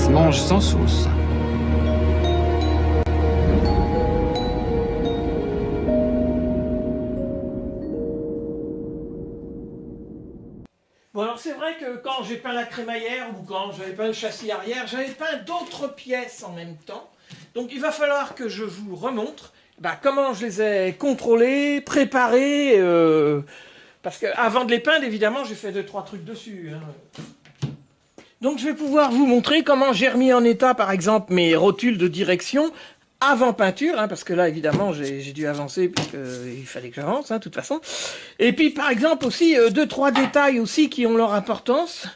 se mange sans sauce. Bon, alors c'est vrai que quand j'ai peint la crémaillère ou quand j'avais peint le châssis arrière, j'avais peint d'autres pièces en même temps. Donc il va falloir que je vous remontre comment je les ai contrôlées, préparées, parce qu'avant de les peindre, évidemment, j'ai fait 2-3 trucs dessus. Donc je vais pouvoir vous montrer comment j'ai remis en état, par exemple, mes rotules de direction avant peinture, parce que là, évidemment, j'ai dû avancer puisqu'il fallait que j'avance, de toute façon. Et puis, par exemple, aussi, 2-3 détails aussi qui ont leur importance.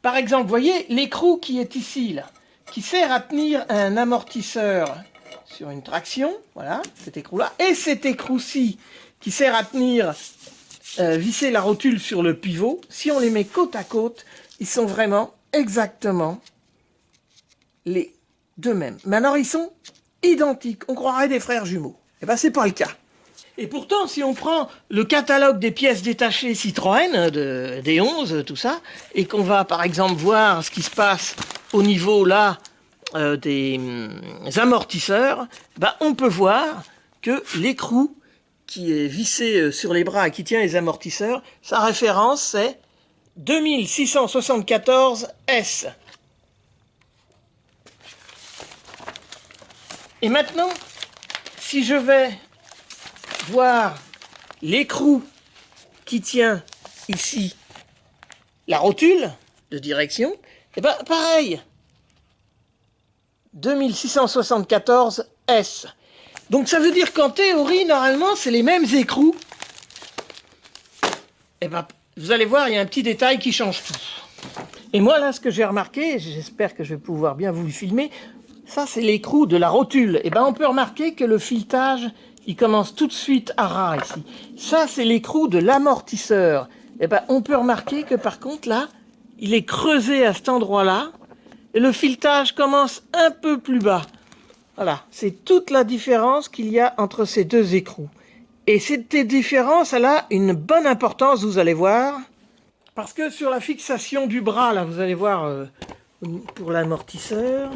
Par exemple, vous voyez, l'écrou qui est ici, là, qui sert à tenir un amortisseur sur une traction, voilà, cet écrou-là, et cet écrou-ci, qui sert à tenir, visser la rotule sur le pivot. Si on les met côte à côte, ils sont vraiment exactement les deux mêmes. Mais alors, ils sont identiques. On croirait des frères jumeaux. Eh bien, c'est pas le cas. Et pourtant, si on prend le catalogue des pièces détachées Citroën, des 11, tout ça, et qu'on va, par exemple, voir ce qui se passe au niveau, là, des amortisseurs, on peut voir que l'écrou qui est vissé sur les bras et qui tient les amortisseurs, sa référence, c'est 2674 S. Et maintenant, si je vais voir l'écrou qui tient ici la rotule de direction, et pareil, 2674 S. Donc ça veut dire qu'en théorie, normalement, c'est les mêmes écrous. Et vous allez voir, il y a un petit détail qui change tout. Et moi, là, ce que j'ai remarqué, j'espère que je vais pouvoir bien vous le filmer, ça, c'est l'écrou de la rotule. Et on peut remarquer que le filetage, il commence tout de suite à ras ici. Ça, c'est l'écrou de l'amortisseur. Et on peut remarquer que par contre, là, il est creusé à cet endroit-là. Et le filetage commence un peu plus bas. Voilà, c'est toute la différence qu'il y a entre ces deux écrous. Et cette différence, elle a une bonne importance, vous allez voir. Parce que sur la fixation du bras, là, vous allez voir, pour l'amortisseur,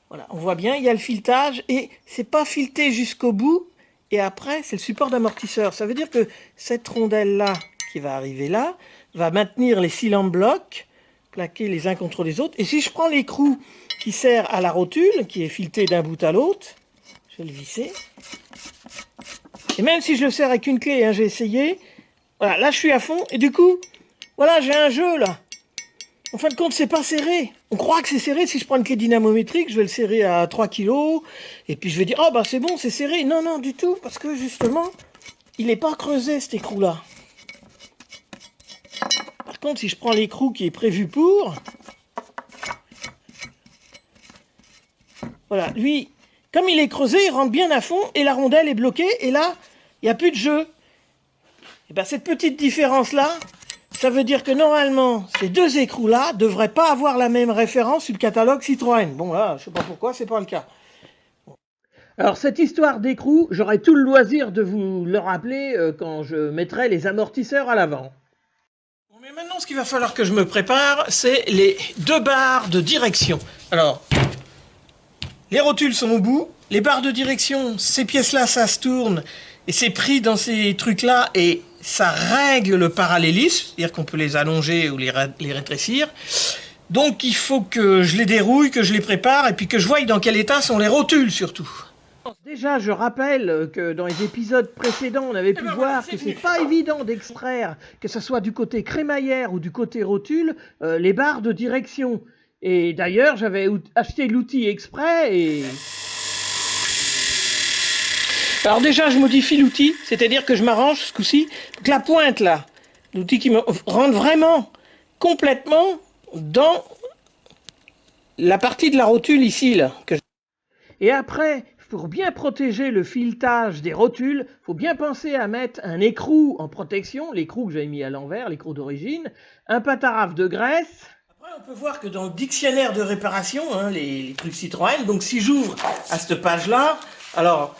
voilà, on voit bien, il y a le filetage et c'est pas fileté jusqu'au bout. Et après, c'est le support d'amortisseur. Ça veut dire que cette rondelle-là, qui va arriver là, va maintenir les cylindres blocs, plaqués les uns contre les autres. Et si je prends l'écrou qui sert à la rotule, qui est fileté d'un bout à l'autre, je vais le visser. Et même si je le serre avec une clé, j'ai essayé, voilà, là je suis à fond, et du coup, voilà, j'ai un jeu là. En fin de compte, c'est pas serré. On croit que c'est serré. Si je prends une clé dynamométrique, je vais le serrer à 3 kg. Et puis je vais dire, oh c'est bon, c'est serré. Non, non, du tout. Parce que justement, il n'est pas creusé cet écrou-là. Par contre, si je prends l'écrou qui est prévu pour, voilà, lui, comme il est creusé, il rentre bien à fond et la rondelle est bloquée. Et là, il n'y a plus de jeu. Et cette petite différence-là, ça veut dire que normalement, ces deux écrous-là ne devraient pas avoir la même référence sur le catalogue Citroën. Bon là, je ne sais pas pourquoi, c'est pas le cas. Alors cette histoire d'écrou, j'aurai tout le loisir de vous le rappeler quand je mettrai les amortisseurs à l'avant. Bon, mais maintenant, ce qu'il va falloir que je me prépare, c'est les deux barres de direction. Alors, les rotules sont au bout, les barres de direction, ces pièces-là, ça se tourne, et c'est pris dans ces trucs-là, et ça règle le parallélisme, c'est-à-dire qu'on peut les allonger ou les rétrécir. Donc il faut que je les dérouille, que je les prépare, et puis que je voie dans quel état sont les rotules surtout. Déjà, je rappelle que dans les épisodes précédents, on avait pu voir que c'est pas évident d'extraire, que ce soit du côté crémaillère ou du côté rotule, les barres de direction. Et d'ailleurs, j'avais acheté l'outil exprès et... Alors déjà, je modifie l'outil, c'est-à-dire que je m'arrange ce coup-ci, que la pointe là, l'outil qui me rentre vraiment complètement dans la partie de la rotule ici là. Et après, pour bien protéger le filetage des rotules, il faut bien penser à mettre un écrou en protection, l'écrou que j'avais mis à l'envers, l'écrou d'origine, un pataraffe de graisse. Après, on peut voir que dans le dictionnaire de réparation, les trucs Citroën, donc si j'ouvre à cette page-là, alors...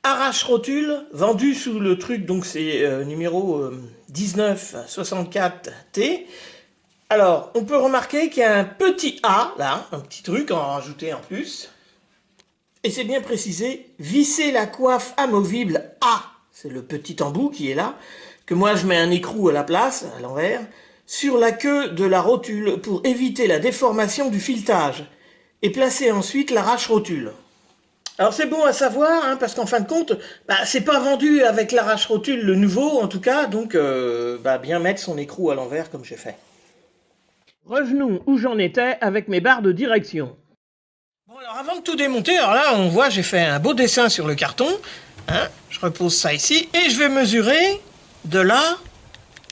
Arrache rotule, vendu sous le truc, donc c'est numéro 1964T. Alors, on peut remarquer qu'il y a un petit A, là, un petit truc à en rajouter en plus. Et c'est bien précisé, visser la coiffe amovible A, c'est le petit embout qui est là, que moi je mets un écrou à la place, à l'envers, sur la queue de la rotule pour éviter la déformation du filetage, et placer ensuite l'arrache-rotule. Alors c'est bon à savoir, hein, parce qu'en fin de compte, c'est pas vendu avec l'arrache-rotule le nouveau en tout cas, donc bien mettre son écrou à l'envers comme j'ai fait. Revenons où j'en étais avec mes barres de direction. Bon alors avant de tout démonter, alors là on voit j'ai fait un beau dessin sur le carton, hein, je repose ça ici, et je vais mesurer de là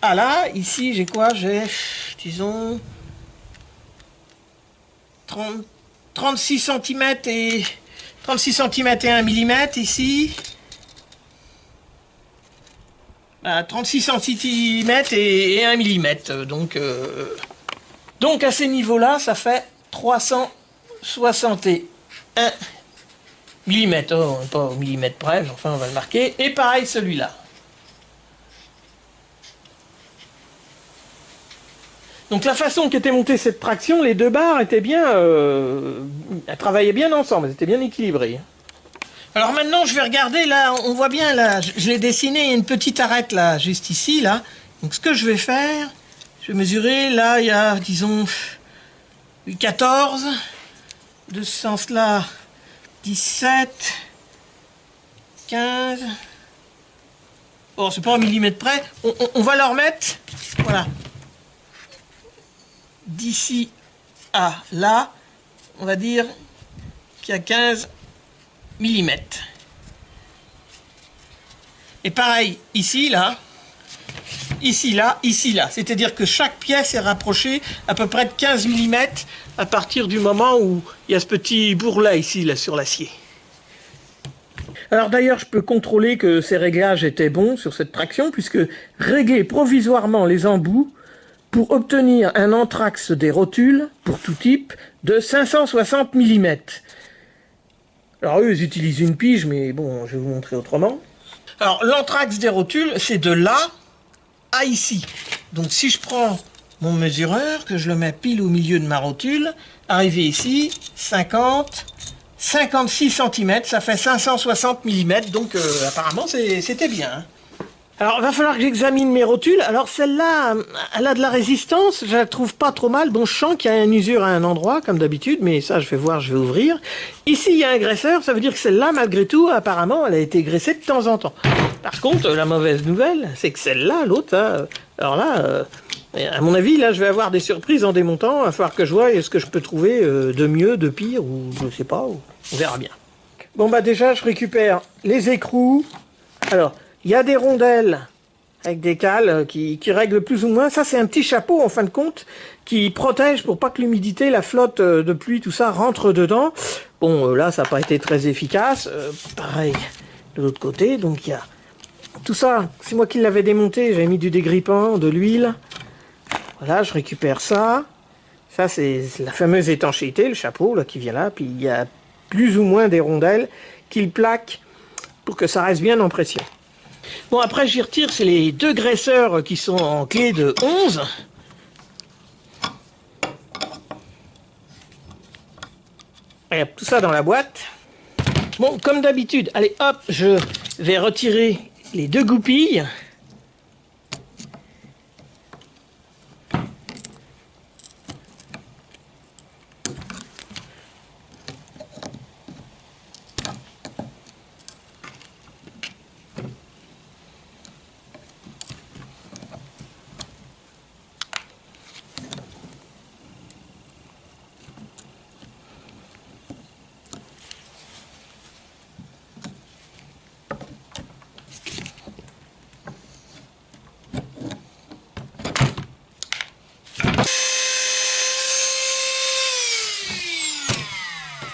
à là, ici j'ai quoi, j'ai, disons, 36 cm et 36 cm et 1 mm ici. 36 cm et 1 mm. Donc à ces niveaux-là, ça fait 361 mm. Oh, pas au millimètre près, enfin on va le marquer. Et pareil celui-là. Donc la façon qu'était montée cette traction, les deux barres étaient bien, elles travaillaient bien ensemble, elles étaient bien équilibrées. Alors maintenant je vais regarder là, on voit bien là, je l'ai dessiné, il y a une petite arête là, juste ici là. Donc ce que je vais faire, je vais mesurer, là il y a disons 14, de ce sens-là 17, 15. Bon c'est pas en millimètre près, on va leur mettre, voilà. D'ici à là, on va dire qu'il y a 15 mm. Et pareil, ici, là, ici, là, ici, là. C'est-à-dire que chaque pièce est rapprochée à peu près de 15 mm à partir du moment où il y a ce petit bourrelet ici, là, sur l'acier. Alors d'ailleurs, je peux contrôler que ces réglages étaient bons sur cette traction, puisque régler provisoirement les embouts pour obtenir un anthrax des rotules, pour tout type, de 560 mm. Alors eux, ils utilisent une pige, mais bon, je vais vous montrer autrement. Alors l'anthrax des rotules, c'est de là à ici. Donc si je prends mon mesureur, que je le mets pile au milieu de ma rotule, arrivé ici, 50, 56 cm, ça fait 560 mm, donc apparemment c'était bien. Hein. Alors, il va falloir que j'examine mes rotules. Alors, celle-là, elle a de la résistance. Je la trouve pas trop mal. Bon, je sens qu'il y a une usure à un endroit, comme d'habitude, mais ça, je vais voir, je vais ouvrir. Ici, il y a un graisseur. Ça veut dire que celle-là, malgré tout, apparemment, elle a été graissée de temps en temps. Par contre, la mauvaise nouvelle, c'est que celle-là, l'autre, alors là, à mon avis, là, je vais avoir des surprises en démontant. Il va falloir que je voie ce que je peux trouver de mieux, de pire, ou je sais pas, on verra bien. Bon, déjà, je récupère les écrous. Alors, il y a des rondelles avec des cales qui règlent plus ou moins. Ça, c'est un petit chapeau, en fin de compte, qui protège pour pas que l'humidité, la flotte de pluie, tout ça, rentre dedans. Bon, là, ça n'a pas été très efficace. Pareil, de l'autre côté. Donc, il y a tout ça. C'est moi qui l'avais démonté. J'ai mis du dégrippant, de l'huile. Voilà, je récupère ça. Ça, c'est la fameuse étanchéité, le chapeau là qui vient là. Puis, il y a plus ou moins des rondelles qu'il plaque pour que ça reste bien en pression. Bon, après, j'y retire, c'est les deux graisseurs qui sont en clé de 11. Et hop, tout ça dans la boîte. Bon, comme d'habitude, allez, hop, je vais retirer les deux goupilles.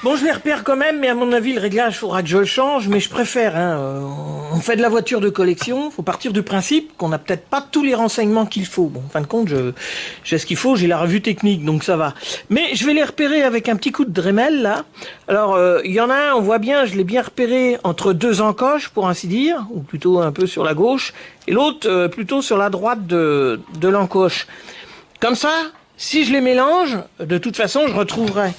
Bon, je les repère quand même, mais à mon avis, le réglage, il faudra que je le change, mais je préfère. Hein, on fait de la voiture de collection, il faut partir du principe qu'on n'a peut-être pas tous les renseignements qu'il faut. Bon, en fin de compte, j'ai ce qu'il faut, j'ai la revue technique, donc ça va. Mais je vais les repérer avec un petit coup de Dremel, là. Alors, il y en a un, on voit bien, je l'ai bien repéré entre deux encoches, pour ainsi dire, ou plutôt un peu sur la gauche, et l'autre plutôt sur la droite de l'encoche. Comme ça, Si je les mélange, de toute façon, je retrouverai.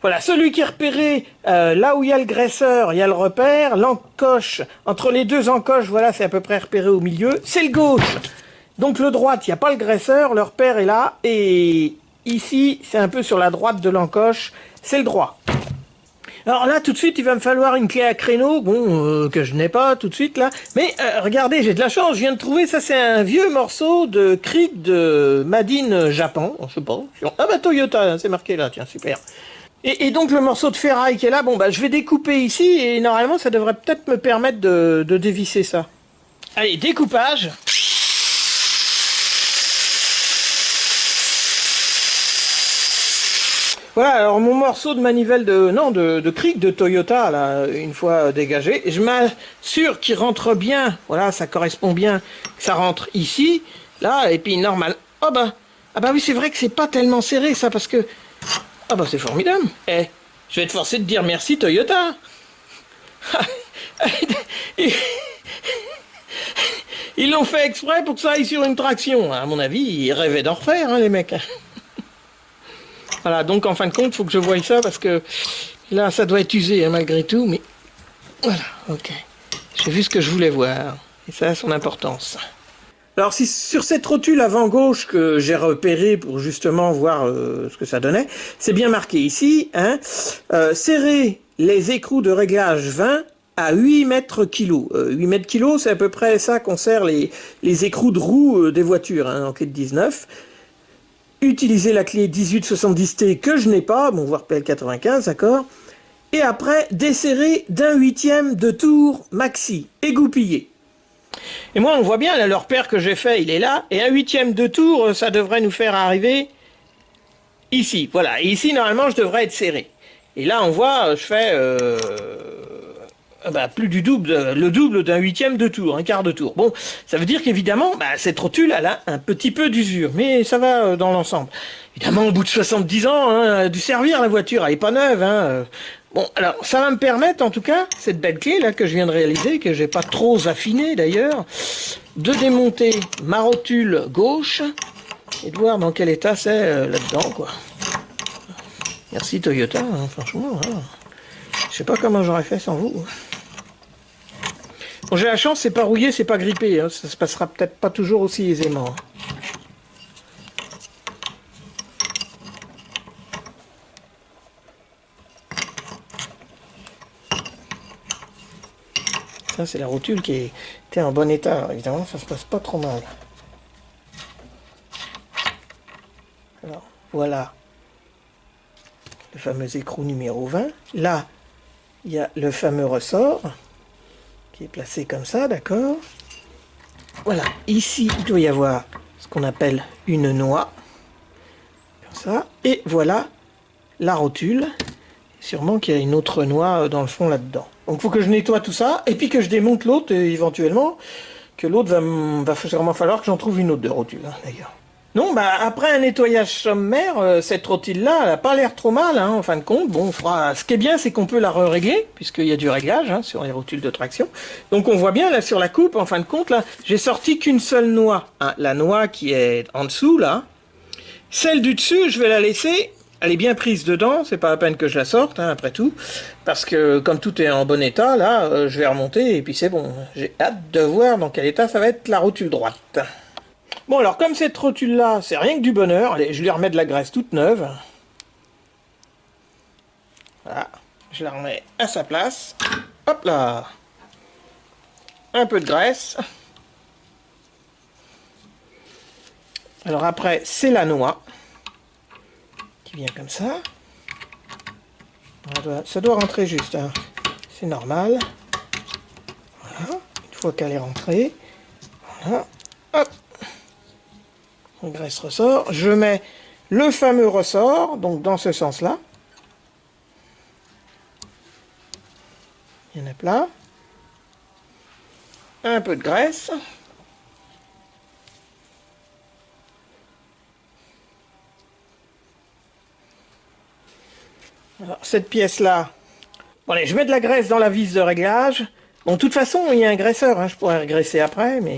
Voilà, celui qui est repéré, là où il y a le graisseur, il y a le repère, l'encoche, entre les deux encoches, voilà, c'est à peu près repéré au milieu, c'est le gauche. Donc le droite, il n'y a pas le graisseur, le repère est là, et ici, c'est un peu sur la droite de l'encoche, c'est le droit. Alors là, tout de suite, il va me falloir une clé à créneau, bon, que je n'ai pas tout de suite là. Mais regardez, j'ai de la chance, je viens de trouver, ça c'est un vieux morceau de cric de Made in Japon, je sais pas. Ah bah Toyota, c'est marqué là, tiens, super. Et donc le morceau de ferraille qui est là, bon bah je vais découper ici, et normalement ça devrait peut-être me permettre de dévisser ça. Allez, découpage. Voilà, alors mon morceau de manivelle de cric de Toyota, là, une fois dégagé, je m'assure qu'il rentre bien, voilà, ça correspond bien, que ça rentre ici, là, et puis normal. Ah bah oui, c'est vrai que c'est pas tellement serré, ça, parce que... Ah bah c'est formidable. Eh, je vais te forcer de dire merci Toyota. Ils l'ont fait exprès pour que ça aille sur une traction. À mon avis, ils rêvaient d'en refaire, hein, les mecs. Voilà, donc en fin de compte, il faut que je voie ça parce que là, ça doit être usé hein, malgré tout, mais voilà, ok. J'ai vu ce que je voulais voir, et ça a son importance. Alors, si sur cette rotule avant gauche que j'ai repérée pour justement voir ce que ça donnait, c'est bien marqué ici, hein, serrer les écrous de réglage 20 à 8 mètres kg. 8 mètres kg, c'est à peu près ça qu'on sert les écrous de roue des voitures, hein, en clé de 19. Utiliser la clé 1870T que je n'ai pas, bon, voire PL95, d'accord. Et après, desserrer d'1/8 de tour maxi, égoupillé. Et moi, on voit bien, là, le repère que j'ai fait, il est là. Et 1/8 de tour, ça devrait nous faire arriver ici. Voilà, et ici, normalement, je devrais être serré. Et là, on voit, je fais plus du double, le double d'1/8 de tour, un quart de tour. Bon, ça veut dire qu'évidemment, cette rotule, elle a un petit peu d'usure, mais ça va dans l'ensemble. Évidemment, au bout de 70 ans, hein, elle a dû servir la voiture, elle n'est pas neuve. Hein. Bon, alors, ça va me permettre, en tout cas, cette belle clé là que je viens de réaliser, que j'ai pas trop affinée d'ailleurs, de démonter ma rotule gauche et de voir dans quel état c'est là-dedans, quoi. Merci Toyota, hein, franchement. Hein. Je sais pas comment j'aurais fait sans vous. Bon, j'ai la chance, c'est pas rouillé, c'est pas grippé. Hein. Ça se passera peut-être pas toujours aussi aisément. Ça, c'est la rotule qui était en bon état. Alors, évidemment, ça se passe pas trop mal. Alors, voilà le fameux écrou numéro 20. Là, il y a le fameux ressort qui est placé comme ça, d'accord. Voilà, ici, il doit y avoir ce qu'on appelle une noix. Comme ça. Et voilà la rotule. Sûrement qu'il y a une autre noix dans le fond là-dedans. Donc il faut que je nettoie tout ça, et puis que je démonte l'autre, éventuellement, que l'autre va sûrement falloir que j'en trouve une autre de rotule, hein, d'ailleurs. Non, après un nettoyage sommaire, cette rotule-là, elle n'a pas l'air trop mal, hein, en fin de compte. Bon, ce qui est bien, c'est qu'on peut la régler puisqu'il y a du réglage hein, sur les rotules de traction. Donc on voit bien, là, sur la coupe, en fin de compte, là, j'ai sorti qu'une seule noix. Hein, la noix qui est en dessous, là. Celle du dessus, je vais la laisser... Elle est bien prise dedans, c'est pas la peine que je la sorte, hein, après tout, parce que comme tout est en bon état, là, je vais remonter et puis c'est bon. J'ai hâte de voir dans quel état ça va être la rotule droite. Bon alors, comme cette rotule-là, c'est rien que du bonheur, allez, je lui remets de la graisse toute neuve. Voilà, je la remets à sa place. Hop là. Un peu de graisse. Alors après, c'est la noix. Bien comme ça. Ça doit rentrer juste. Hein. C'est normal. Voilà. Une fois qu'elle est rentrée. Voilà. Hop. La graisse ressort. Je mets le fameux ressort. Donc dans ce sens-là. Il y en a plein. Un peu de graisse. Alors, cette pièce-là, bon, allez, je mets de la graisse dans la vis de réglage. Bon, de toute façon, il y a un graisseur, hein, je pourrais graisser après, mais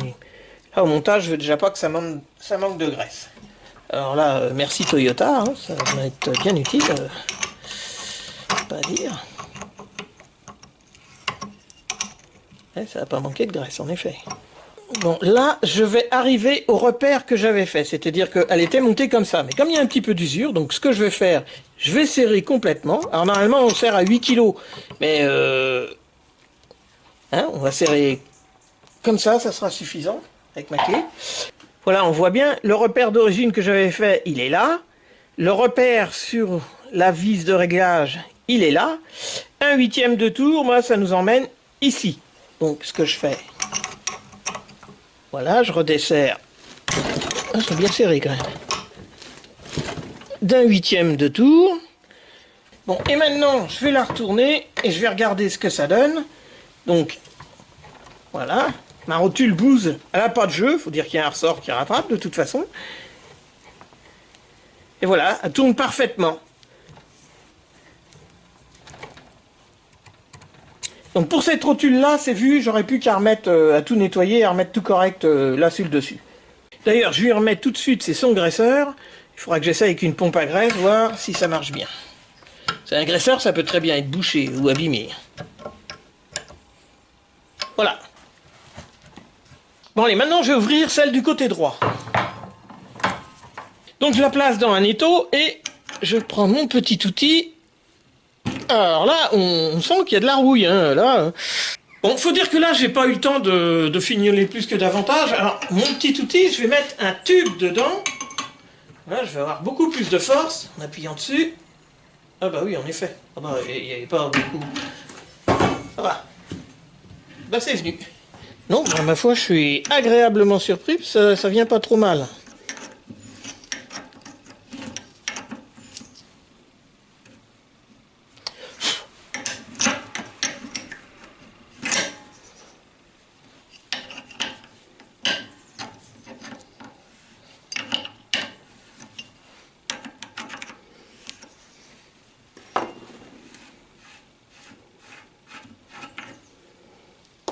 là, au montage, je veux déjà pas que ça manque de graisse. Alors là, merci Toyota, hein, ça va être bien utile, pas à dire. Ouais, ça va pas manquer de graisse, en effet. Bon, là, je vais arriver au repère que j'avais fait, c'est-à-dire qu'elle était montée comme ça. Mais comme il y a un petit peu d'usure, donc ce que je vais faire, je vais serrer complètement. Alors normalement, on serre à 8 kg, mais hein, on va serrer comme ça sera suffisant, avec ma clé. Voilà, on voit bien, le repère d'origine que j'avais fait, il est là. Le repère sur la vis de réglage, il est là. 1/8 de tour, moi, ça nous emmène ici. Donc, ce que je fais, voilà, je redesserre. Ah, c'est bien serré quand même. d'1/8 de tour. Bon, et maintenant, je vais la retourner et je vais regarder ce que ça donne. Donc, voilà. Ma rotule bouse, elle n'a pas de jeu, faut dire qu'il y a un ressort qui rattrape de toute façon. Et voilà, elle tourne parfaitement. Donc pour cette rotule-là, c'est vu, j'aurais pu qu'à remettre, à tout nettoyer, à remettre tout correct là sur le dessus. D'ailleurs, je vais remettre tout de suite, c'est son graisseur. Il faudra que j'essaie avec une pompe à graisse, voir si ça marche bien. C'est un graisseur, ça peut très bien être bouché ou abîmé. Voilà. Bon allez, maintenant je vais ouvrir celle du côté droit. Donc je la place dans un étau et je prends mon petit outil. Alors là, on sent qu'il y a de la rouille, hein, là. Bon, faut dire que là, j'ai pas eu le temps de fignoler plus que davantage. Alors, mon petit outil, je vais mettre un tube dedans. Là, je vais avoir beaucoup plus de force en appuyant dessus. Ah bah oui, en effet. Ah bah, il n'y avait pas beaucoup. Ça va. Bah c'est venu. Non, bah, ma foi, je suis agréablement surpris, ça vient pas trop mal.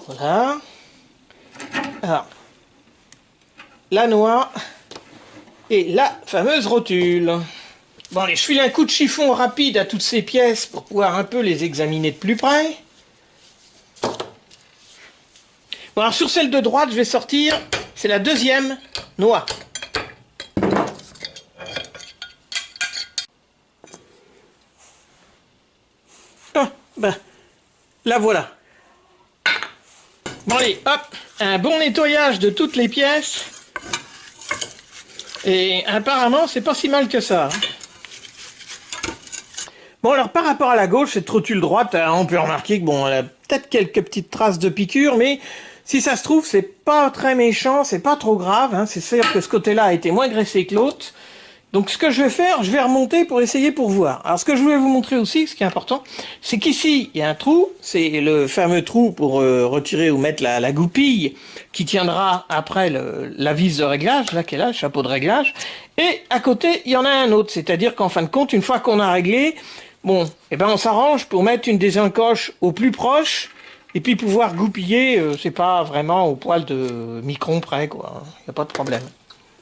Voilà. Alors, la noix et la fameuse rotule. Bon allez, je file un coup de chiffon rapide à toutes ces pièces pour pouvoir un peu les examiner de plus près. Bon alors sur celle de droite, je vais sortir, c'est la deuxième noix. Ah, ben, la voilà. Bon allez, hop, un bon nettoyage de toutes les pièces. Et apparemment, c'est pas si mal que ça. Bon alors par rapport à la gauche, cette rotule droite, on peut remarquer que bon, elle a peut-être quelques petites traces de piqûres, mais si ça se trouve, c'est pas très méchant, c'est pas trop grave, hein. C'est sûr que ce côté-là a été moins graissé que l'autre. Donc ce que je vais faire, je vais remonter pour essayer pour voir. Alors ce que je voulais vous montrer aussi, ce qui est important, c'est qu'ici, il y a un trou, c'est le fameux trou pour retirer ou mettre la goupille qui tiendra après la vis de réglage, là qui est là, le chapeau de réglage. Et à côté, il y en a un autre, c'est-à-dire qu'en fin de compte, une fois qu'on a réglé, bon, eh ben on s'arrange pour mettre une des encoches au plus proche, et puis pouvoir goupiller, c'est pas vraiment au poil de micron près, quoi. Il n'y a pas de problème.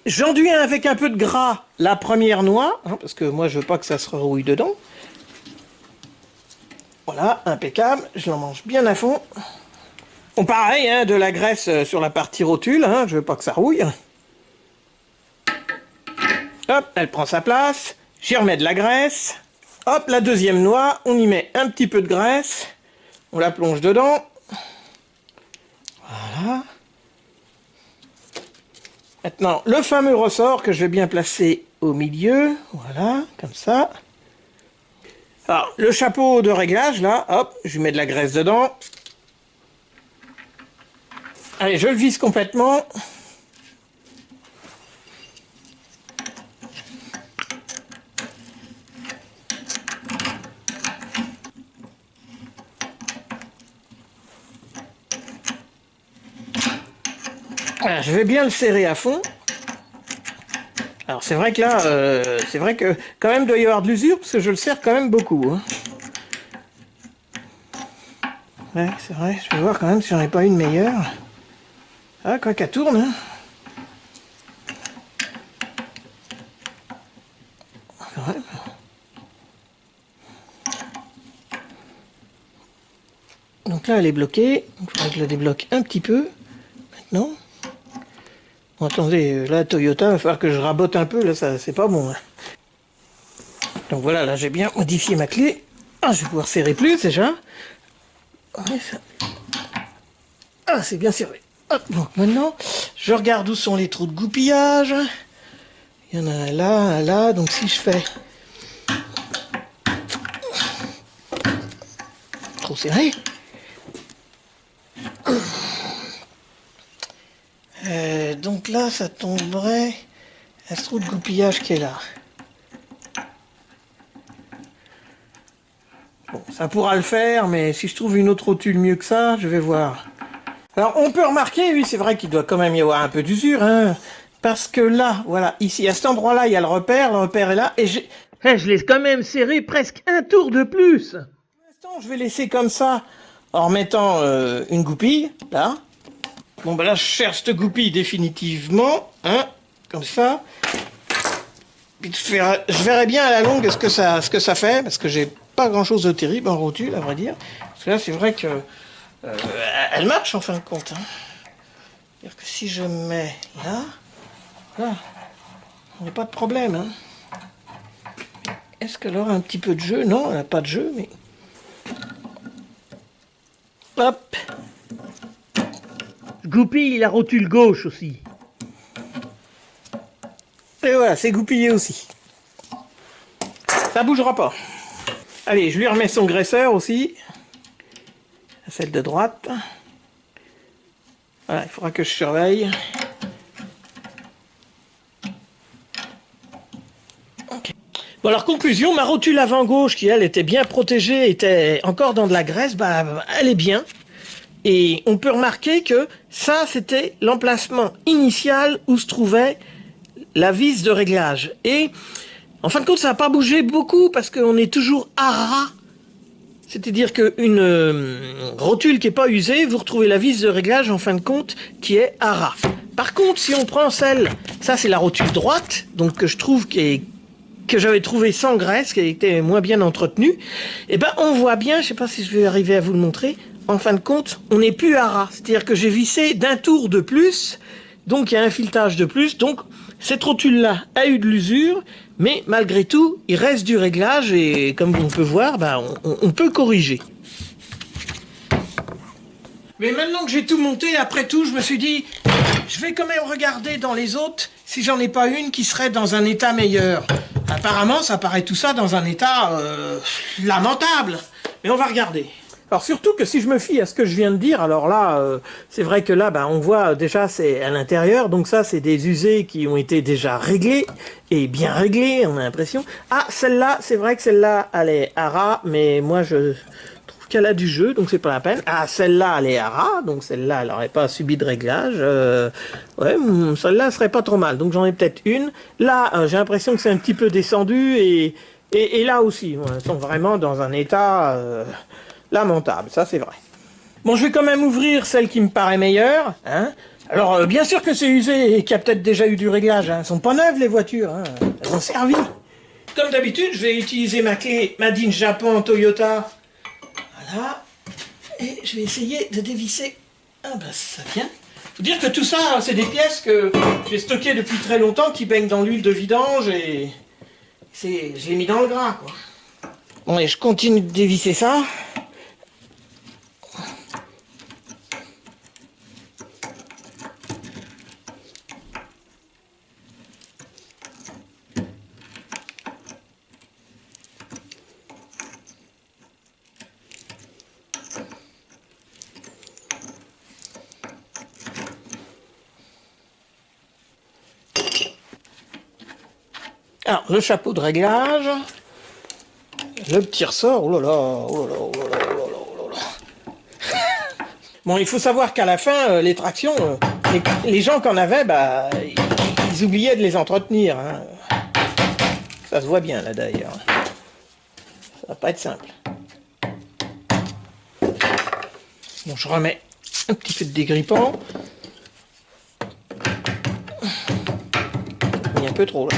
J'enduis avec un peu de gras la première noix, hein, parce que moi je veux pas que ça se rerouille dedans. Voilà, impeccable, je l'en mange bien à fond. Bon pareil, hein, de la graisse sur la partie rotule, hein, je veux pas que ça rouille. Hop, elle prend sa place, j'y remets de la graisse. Hop, la deuxième noix, on y met un petit peu de graisse, on la plonge dedans. Voilà. Maintenant, le fameux ressort que je vais bien placer au milieu, voilà, comme ça. Alors, le chapeau de réglage, là, hop, je lui mets de la graisse dedans. Allez, je le visse complètement. Voilà, je vais bien le serrer à fond. Alors c'est vrai que là, c'est vrai que quand même doit y avoir de l'usure parce que je le serre quand même beaucoup. Hein. Ouais, c'est vrai, je vais voir quand même si j'en ai pas une meilleure. Ah, quoi qu'elle tourne. Hein. Ouais. Donc là, elle est bloquée. Il faudrait que je la débloque un petit peu. Maintenant. Bon, attendez, là, Toyota, il va falloir que je rabote un peu. Là, ça, c'est pas bon. Hein. Donc voilà, là, j'ai bien modifié ma clé. Ah, je vais pouvoir serrer plus, déjà. Ouais, ça... Ah, c'est bien serré. Hop, donc maintenant, je regarde où sont les trous de goupillage. Il y en a un là. Donc si je fais... Trop serré. Donc là, ça tomberait à ce trou de goupillage qui est là. Bon, ça pourra le faire, mais si je trouve une autre rotule mieux que ça, je vais voir. Alors, on peut remarquer, oui, c'est vrai qu'il doit quand même y avoir un peu d'usure, hein, parce que là, voilà, ici, à cet endroit-là, il y a le repère est là, et je l'ai quand même serré presque un tour de plus. Pour l'instant, je vais laisser comme ça, en remettant une goupille, là. Bon, ben là, je cherche cette goupille définitivement, hein, comme ça. Puis je verrai bien à la longue ce que ça fait, parce que j'ai pas grand-chose de terrible en rotule, à vrai dire. Parce que là, c'est vrai que elle marche en fin de compte. Hein. C'est-à-dire que si je mets là, on n'a pas de problème. Hein. Est-ce qu'elle aura un petit peu de jeu? Non, elle n'a pas de jeu, mais... Hop. Je goupille la rotule gauche aussi. Et voilà, c'est goupillé aussi. Ça bougera pas. Allez, je lui remets son graisseur aussi. Celle de droite. Voilà, il faudra que je surveille. Okay. Bon alors, conclusion, ma rotule avant gauche, qui elle était bien protégée, était encore dans de la graisse, bah elle est bien. Et on peut remarquer que ça, c'était l'emplacement initial où se trouvait la vis de réglage. Et en fin de compte, ça n'a pas bougé beaucoup parce qu'on est toujours à ras. C'est-à-dire qu'une rotule qui n'est pas usée, vous retrouvez la vis de réglage en fin de compte qui est à ras. Par contre, si on prend celle, ça c'est la rotule droite, donc que je trouve que j'avais trouvé sans graisse, qui était moins bien entretenue, et ben on voit bien, je ne sais pas si je vais arriver à vous le montrer, en fin de compte, on n'est plus à ras. C'est-à-dire que j'ai vissé d'un tour de plus, donc il y a un filetage de plus, donc cette rotule-là a eu de l'usure, mais malgré tout, il reste du réglage et comme on peut voir, ben, on peut corriger. Mais maintenant que j'ai tout monté, après tout, je me suis dit, je vais quand même regarder dans les autres si j'en ai pas une qui serait dans un état meilleur. Apparemment, ça paraît tout ça dans un état lamentable. Mais on va regarder. Alors surtout que si je me fie à ce que je viens de dire, alors là, c'est vrai que là, ben, on voit déjà c'est à l'intérieur, donc ça c'est des usées qui ont été déjà réglées, et bien réglées, on a l'impression. Ah, celle-là, c'est vrai que celle-là, elle est à ras, mais moi je trouve qu'elle a du jeu, donc c'est pas la peine. Ah, celle-là, elle est à ras, donc celle-là, elle n'aurait pas subi de réglage. Ouais, celle-là serait pas trop mal, donc j'en ai peut-être une. Là, j'ai l'impression que c'est un petit peu descendu, et là aussi, ouais, elles sont vraiment dans un état... lamentable, ça c'est vrai. Bon, je vais quand même ouvrir celle qui me paraît meilleure. Hein. Alors, bien sûr que c'est usé et qu'il y a peut-être déjà eu du réglage. Hein. Elles sont pas neuves les voitures, hein. Elles ont servi. Comme d'habitude, je vais utiliser ma clé Made in Japan Toyota. Voilà. Et je vais essayer de dévisser. Ah bah ça vient. Faut dire que tout ça, c'est des pièces que j'ai stockées depuis très longtemps, qui baignent dans l'huile de vidange et je l'ai mis dans le gras, quoi. Bon, et je continue de dévisser ça. Alors, le chapeau de réglage, le petit ressort, oh là là, oh là là, oh là là, oh là là, oh là là. Bon, il faut savoir qu'à la fin, les tractions, les gens qui en avaient, bah, ils oubliaient de les entretenir. Hein. Ça se voit bien là d'ailleurs. Ça va pas être simple. Bon, je remets un petit peu de dégrippant. Il y a un peu trop là.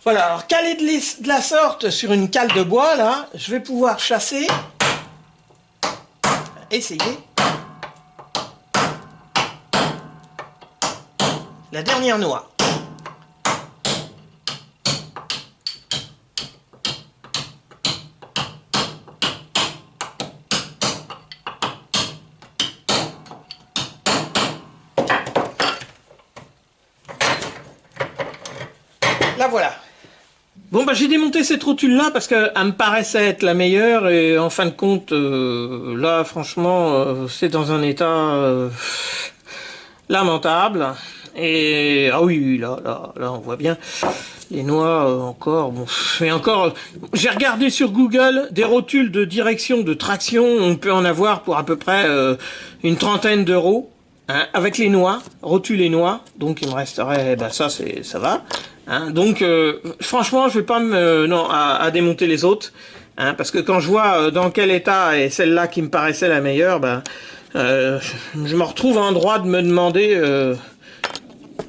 Voilà, alors calé de la sorte sur une cale de bois, là, je vais pouvoir chasser, essayer, la dernière noix. La voilà. Bon bah j'ai démonté cette rotule là parce qu'elle me paraissait être la meilleure et en fin de compte là franchement c'est dans un état lamentable et ah oui là on voit bien les noix encore bon et encore j'ai regardé sur Google des rotules de direction de traction, on peut en avoir pour à peu près une trentaine d'euros. Hein, avec les noix, rotules et noix, donc il me resterait, bah ça va. Hein, donc franchement, je vais pas me à démonter les autres, hein, parce que quand je vois dans quel état est celle-là qui me paraissait la meilleure, bah, je me retrouve en droit de me demander,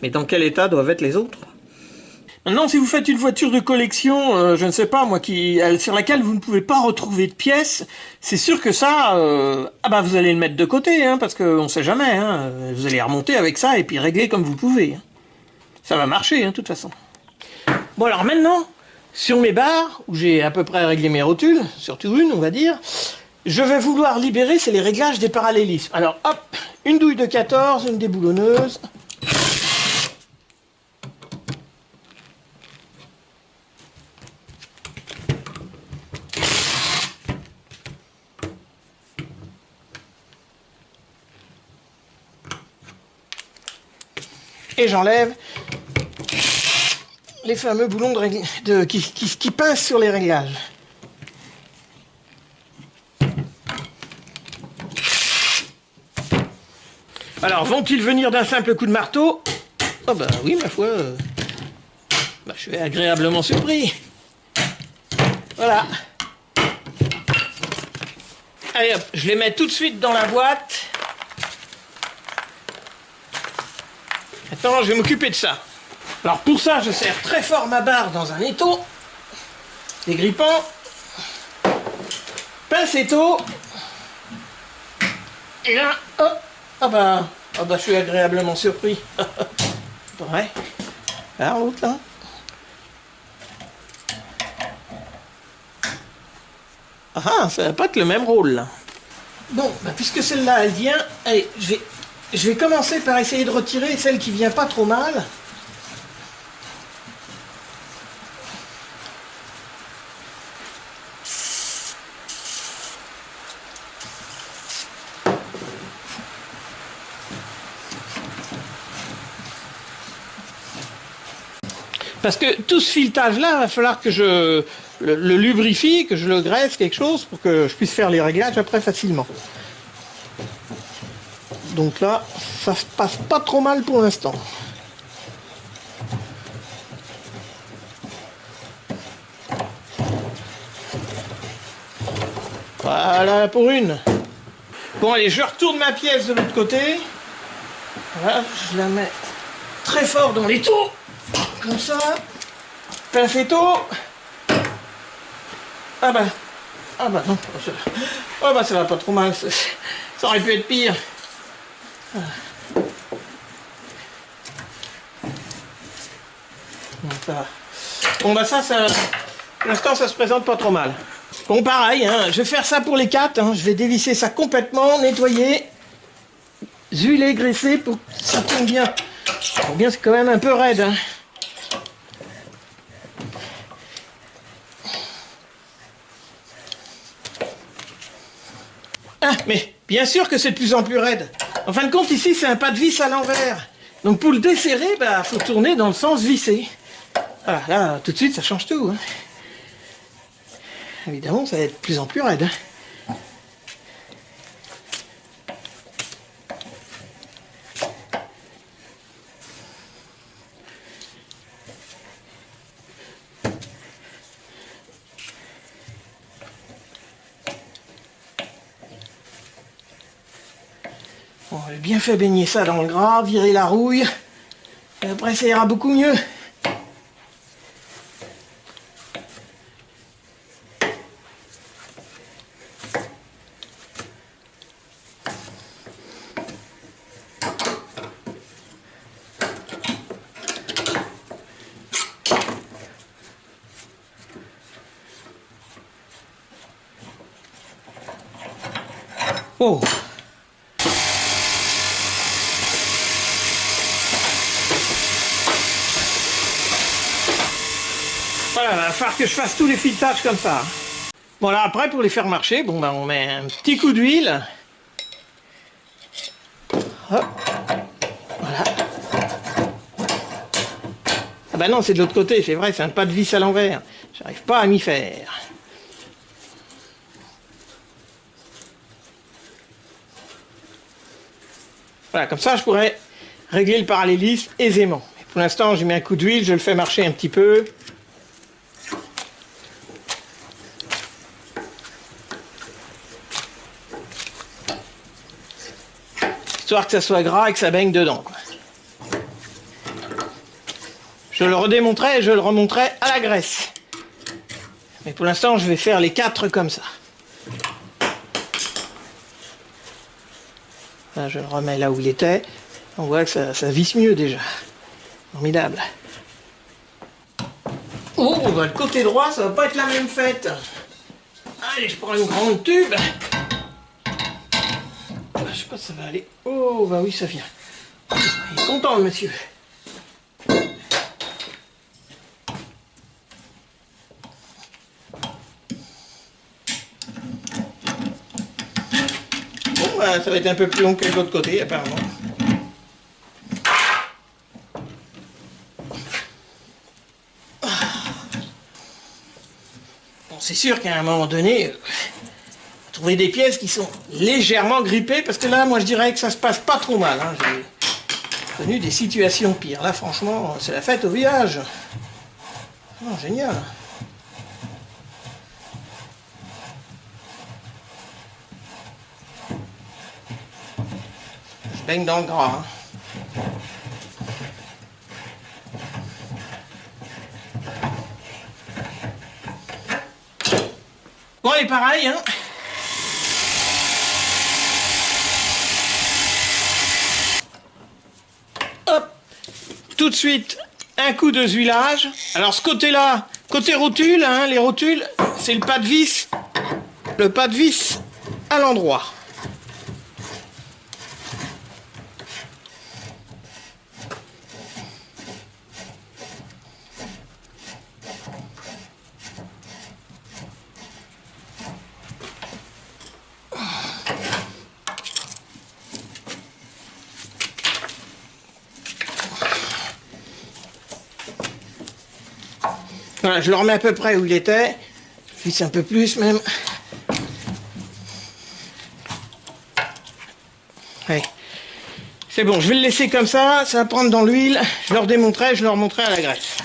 mais dans quel état doivent être les autres. Maintenant, si vous faites une voiture de collection, je ne sais pas moi, sur laquelle vous ne pouvez pas retrouver de pièces, c'est sûr que ça, vous allez le mettre de côté, hein, parce qu'on ne sait jamais. Hein, vous allez remonter avec ça et puis régler comme vous pouvez. Hein. Ça va marcher, hein, de toute façon. Bon alors maintenant, sur mes barres, où j'ai à peu près réglé mes rotules, surtout une, on va dire, je vais vouloir libérer, c'est les réglages des parallélismes. Alors hop, une douille de 14, une déboulonneuse. Et j'enlève les fameux boulons qui pincent sur les réglages. Alors, vont-ils venir d'un simple coup de marteau? Oh bah oui, ma foi, je suis agréablement surpris. Voilà. Allez hop, je les mets tout de suite dans la boîte. Maintenant, je vais m'occuper de ça. Alors pour ça, je serre très fort ma barre dans un étau, dégrippant, pince étau, et là, hop, je suis agréablement surpris. Ouais. Alors l'autre là. Ah, ça va pas être le même rôle là. Bon, puisque celle-là elle vient, allez, je vais commencer par essayer de retirer celle qui vient pas trop mal. Parce que tout ce filetage-là, il va falloir que je le lubrifie, que je le graisse, quelque chose, pour que je puisse faire les réglages après facilement. Donc là, ça se passe pas trop mal pour l'instant. Voilà pour une. Bon allez, je retourne ma pièce de l'autre côté. Voilà, je la mets très fort dans l'étau. Comme ça. Pince étau. Ah bah non. Ça va pas trop mal. Ça aurait pu être pire. Bon ça pour l'instant ça se présente pas trop mal. Bon pareil, hein, je vais faire ça pour les 4, hein, je vais dévisser ça complètement, nettoyer, huiler, graisser pour que ça tourne bien. Bon, bien c'est quand même un peu raide. Hein. Ah, mais bien sûr que c'est de plus en plus raide. En fin de compte, ici, c'est un pas de vis à l'envers. Donc pour le desserrer, faut tourner dans le sens vissé. Voilà, là, tout de suite, ça change tout. Hein. Évidemment, ça va être de plus en plus raide. Hein. Bon, j'ai bien fait baigner ça dans le gras, virer la rouille. Et après, ça ira beaucoup mieux. Oh. Voilà, il va falloir que je fasse tous les filetages comme ça. Bon là après pour les faire marcher, bon ben on met un petit coup d'huile. Hop. Voilà. Ah ben non, c'est de l'autre côté, c'est vrai, c'est un pas de vis à l'envers. J'arrive pas à m'y faire. Voilà, comme ça je pourrais régler le parallélisme aisément. Mais pour l'instant, j'ai mis un coup d'huile, je le fais marcher un petit peu. Histoire que ça soit gras et que ça baigne dedans, quoi. Je le redémonterai et je le remonterai à la graisse. Mais pour l'instant, je vais faire les 4 comme ça. Là, je le remets là où il était. On voit que ça visse mieux déjà. Formidable. Oh, bah, le côté droit, ça va pas être la même fête. Allez, je prends une grande tube. Je sais pas si ça va aller. Oh, bah oui, ça vient. Il est content, le monsieur. Bon, bah, ça va être un peu plus long que de l'autre côté, apparemment. Bon, c'est sûr qu'à un moment donné, trouver des pièces qui sont légèrement grippées, parce que là, moi, je dirais que ça se passe pas trop mal. Hein. J'ai connu des situations pires. Là, franchement, c'est la fête au village. Oh, génial. Je baigne dans le gras. Hein. Bon, et pareil, hein. Hop, tout de suite, un coup de huilage. Alors ce côté-là, côté rotule, hein, les rotules, c'est le pas de vis à l'endroit. Voilà, je le remets à peu près où il était. Je visse un peu plus même. Ouais. C'est bon, je vais le laisser comme ça va prendre dans l'huile. Je le redémonterai, je le remonterai à la graisse.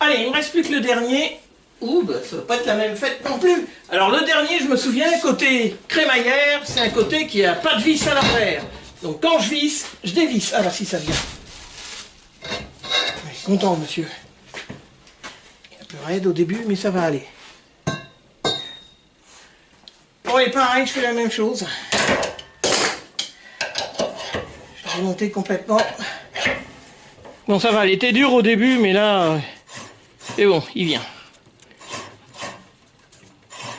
Allez, il me reste plus que le dernier. Ouh, bah, ça va pas être la même fête non plus. Alors le dernier, je me souviens, côté crémaillère, c'est un côté qui a pas de vis à l'envers. Donc quand je visse, je dévisse. Ah bah si, ça vient. Je suis content, monsieur. Un peu raide au début, mais ça va aller. Bon, et pareil, je fais la même chose. Je vais monter complètement. Bon, ça va, il était dur au début, mais là, c'est bon, il vient.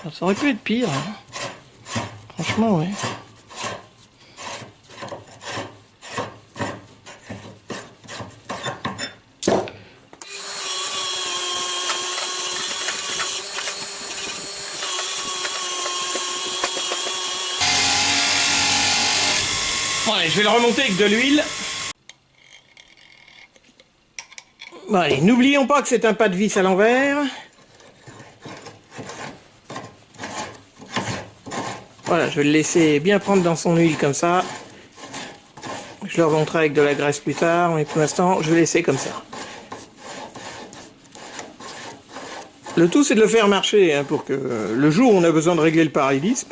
Alors, ça aurait pu être pire. Hein. Franchement, ouais. Bon, allez, je vais le remonter avec de l'huile. Bon, allez, n'oublions pas que c'est un pas de vis à l'envers. Voilà, je vais le laisser bien prendre dans son huile comme ça. Je le remonterai avec de la graisse plus tard, mais pour l'instant, je vais laisser comme ça. Le tout, c'est de le faire marcher, hein, pour que le jour où on a besoin de régler le parallélisme,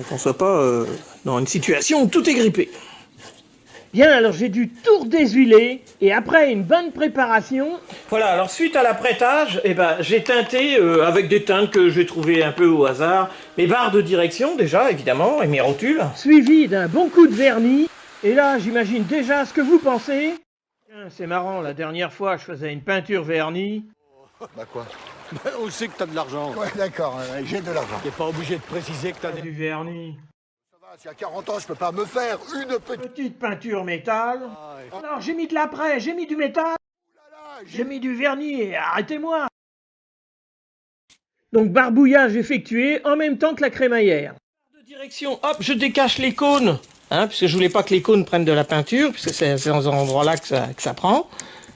qu'on ne soit pas dans une situation où tout est grippé. Bien, alors j'ai dû tout redéshuiler, et après une bonne préparation... Voilà, alors suite à l'apprêtage, j'ai teinté avec des teintes que j'ai trouvées un peu au hasard, mes barres de direction déjà, évidemment, et mes rotules. Suivi d'un bon coup de vernis, et là j'imagine déjà ce que vous pensez. C'est marrant, la dernière fois je faisais une peinture vernis. Bah quoi? On sait que t'as de l'argent. Ouais, d'accord, j'ai de l'argent. T'es pas obligé de préciser que t'as des... Du vernis. Ça va, si à 40 ans, je peux pas me faire une Petite peinture métal. Ah, ouais. Alors j'ai mis de l'après, j'ai mis du métal, Là, j'ai mis du vernis, et arrêtez-moi. Donc barbouillage effectué en même temps que la crémaillère. De direction, hop, je décache les cônes, hein, puisque je voulais pas que les cônes prennent de la peinture, puisque c'est dans un endroit là que ça prend.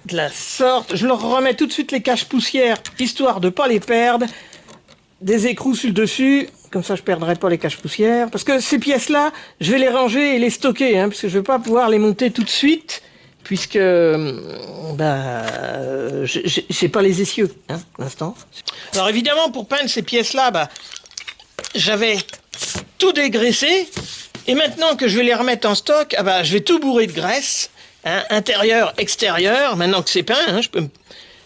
De la sorte, je leur remets tout de suite les caches-poussières, histoire de pas les perdre. Des écrous sur le dessus, comme ça je perdrai pas les caches-poussières. Parce que ces pièces-là, je vais les ranger et les stocker, hein, parce que je vais pas pouvoir les monter tout de suite, puisque j'ai pas les essieux, hein, pour l'instant. Alors évidemment, pour peindre ces pièces-là, j'avais tout dégraissé, et maintenant que je vais les remettre en stock, je vais tout bourrer de graisse, hein, intérieur, extérieur. Maintenant que c'est peint, hein,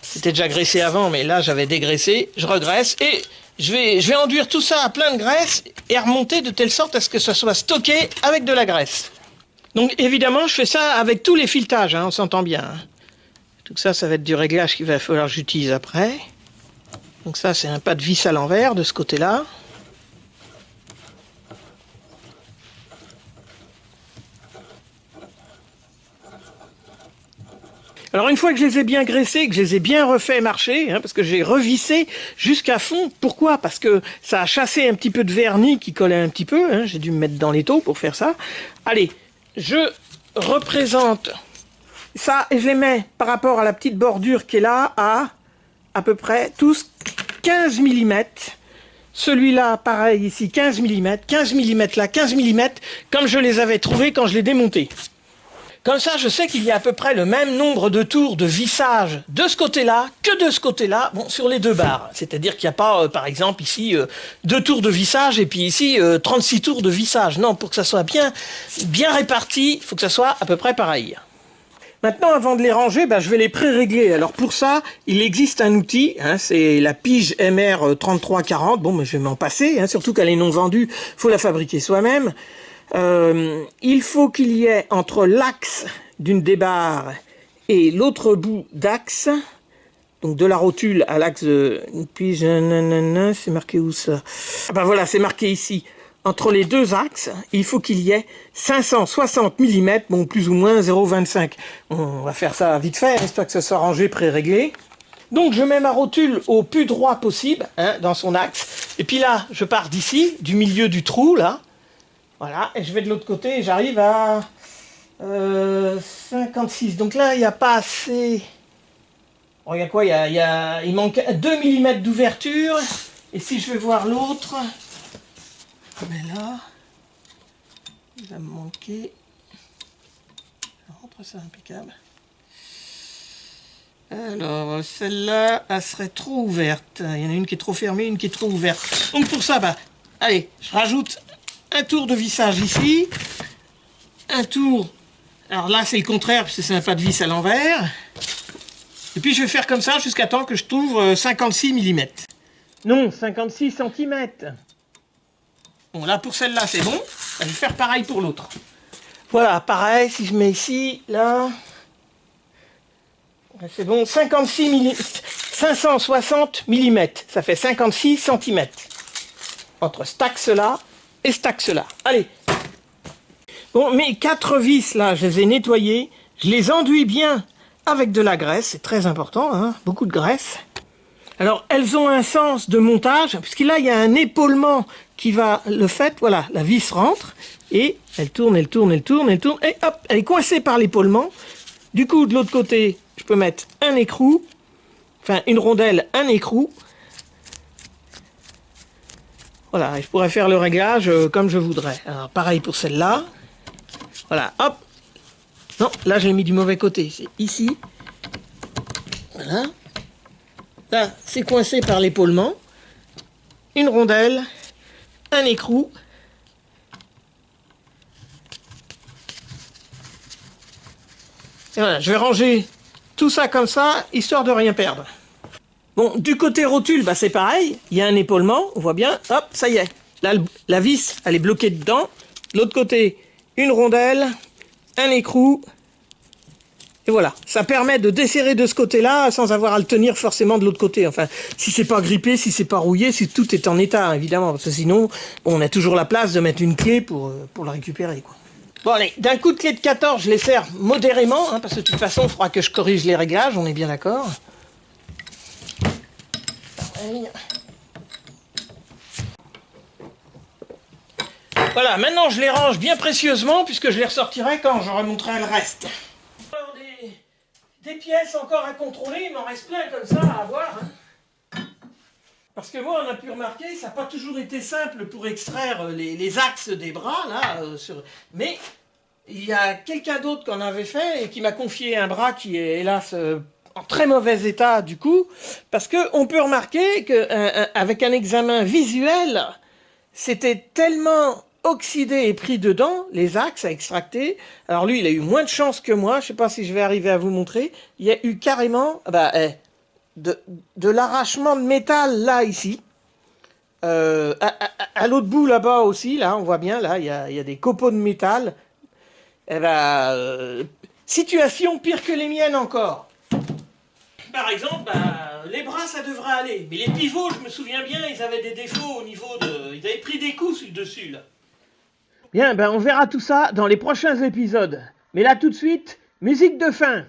c'était déjà graissé avant, mais là j'avais dégraissé, je regraisse, et je vais enduire tout ça à plein de graisse et remonter de telle sorte à ce que ça soit stocké avec de la graisse. Donc évidemment, je fais ça avec tous les filetages, hein, on s'entend bien. Hein. Tout ça, ça va être du réglage qu'il va falloir que j'utilise après. Donc ça, c'est un pas de vis à l'envers de ce côté-là. Alors une fois que je les ai bien graissés, que je les ai bien refait marcher, hein, parce que j'ai revissé jusqu'à fond. Pourquoi? Parce que ça a chassé un petit peu de vernis qui collait un petit peu. Hein, j'ai dû me mettre dans l'étau pour faire ça. Allez, je représente ça et je les mets par rapport à la petite bordure qui est là à peu près tous 15 mm. Celui-là, pareil ici, 15 mm. 15 mm là, 15 mm, comme je les avais trouvés quand je les démontais. Comme ça, je sais qu'il y a à peu près le même nombre de tours de vissage de ce côté-là que de ce côté-là, bon, sur les deux barres. C'est-à-dire qu'il n'y a pas, par exemple, ici, 2 tours de vissage et puis ici, 36 tours de vissage. Non, pour que ça soit bien réparti, il faut que ça soit à peu près pareil. Maintenant, avant de les ranger, je vais les pré-régler. Alors pour ça, il existe un outil, hein, c'est la pige MR 3340. Bon, mais je vais m'en passer, hein, surtout qu'elle est non vendue, il faut la fabriquer soi-même. Il faut qu'il y ait entre l'axe d'une débarre et l'autre bout d'axe, donc de la rotule à l'axe de une pige, c'est marqué où ça? Voilà, c'est marqué ici. Entre les deux axes, il faut qu'il y ait 560 mm, bon plus ou moins 0,25. On va faire ça vite fait, histoire que ça soit rangé, pré-réglé. Donc je mets ma rotule au plus droit possible, hein, dans son axe. Et puis là, je pars d'ici, du milieu du trou, là. Voilà, et je vais de l'autre côté et j'arrive à 56. Donc là, il n'y a pas assez... Bon, il y a quoi? Il manque 2 mm d'ouverture. Et si je vais voir l'autre, mais là, il va me manquer... Je rentre ça impeccable. Alors, celle-là, elle serait trop ouverte. Il y en a une qui est trop fermée, une qui est trop ouverte. Donc pour ça, allez, je rajoute un tour de vissage ici, un tour, alors là c'est le contraire parce que c'est un pas de vis à l'envers, et puis je vais faire comme ça jusqu'à temps que je trouve 56 mm. Non, 56 cm. Bon, là pour celle-là c'est bon, je vais faire pareil pour l'autre. Voilà, pareil, si je mets ici, là, c'est bon, 56 mm, 560 mm, ça fait 56 cm. Entre cet axe-là et cet axe-là. Allez. Bon, mes 4 vis, là, je les ai nettoyées. Je les enduis bien avec de la graisse. C'est très important, hein, beaucoup de graisse. Alors, elles ont un sens de montage, puisque là, il y a un épaulement qui va le fait. Voilà, la vis rentre, et elle tourne, elle tourne, elle tourne, elle tourne, et hop, elle est coincée par l'épaulement. Du coup, de l'autre côté, je peux mettre un écrou, enfin, une rondelle, un écrou. Voilà, je pourrais faire le réglage comme je voudrais. Alors, pareil pour celle-là. Voilà, hop. Non, là, je l'ai mis du mauvais côté. C'est ici. Voilà. Là, c'est coincé par l'épaulement. Une rondelle. Un écrou. Et voilà, je vais ranger tout ça comme ça, histoire de rien perdre. Bon, du côté rotule, c'est pareil. Il y a un épaulement, on voit bien. Hop, ça y est. Là, la vis, elle est bloquée dedans. De l'autre côté, une rondelle, un écrou. Et voilà, ça permet de desserrer de ce côté-là sans avoir à le tenir forcément de l'autre côté. Enfin, si c'est pas grippé, si c'est pas rouillé, si tout est en état, évidemment. Parce que sinon, on a toujours la place de mettre une clé pour le récupérer, quoi. Bon, allez, d'un coup de clé de 14, je les serre modérément, hein, parce que de toute façon, il faudra que je corrige les réglages, on est bien d'accord. Pareil. Voilà, maintenant je les range bien précieusement, puisque je les ressortirai quand je remonterai le reste. Alors, des pièces encore à contrôler, il m'en reste plein comme ça à avoir. Hein. Parce que moi, on a pu remarquer, ça n'a pas toujours été simple pour extraire les axes des bras, là. Mais il y a quelqu'un d'autre qui en avait fait et qui m'a confié un bras qui est, hélas, en très mauvais état, du coup. Parce qu'on peut remarquer qu'avec un examen visuel, c'était tellement oxydé et pris dedans, les axes à extracter. Alors lui, il a eu moins de chance que moi, je ne sais pas si je vais arriver à vous montrer. Il y a eu carrément de l'arrachement de métal là, ici. À l'autre bout là-bas aussi, là, on voit bien, là, il y a des copeaux de métal. Situation pire que les miennes encore. Par exemple, les bras ça devrait aller, mais les pivots, je me souviens bien, ils avaient des défauts au niveau de... Ils avaient pris des coups sur le dessus, là. Bien, on verra tout ça dans les prochains épisodes. Mais là, tout de suite, musique de fin.